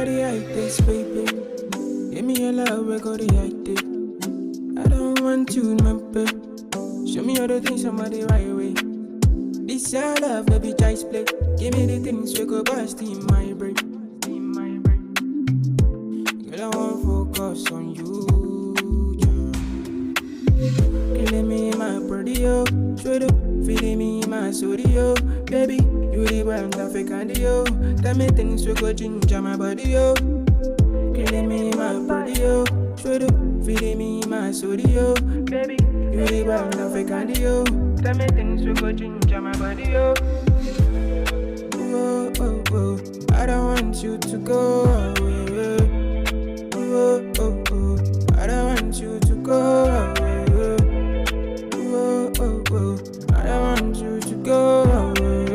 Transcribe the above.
got the hide this, baby. Give me your love, we got the hide it. I don't want you, my baby. Show me all the things I'm on the right way. This your love, baby, just play. Give me the things we go bust in my brain. Girl, I want focus on you, yeah. Killing me in my cardio, straight up, feeding me in my studio. Baby, you the brand of a candy, yo. Tell me things we go ginger my body, yo. Killing me in my cardio, straight up, feeding me in my studio. Baby, you the brand of a candy, yo. Tell me things we go ginger my body, yo.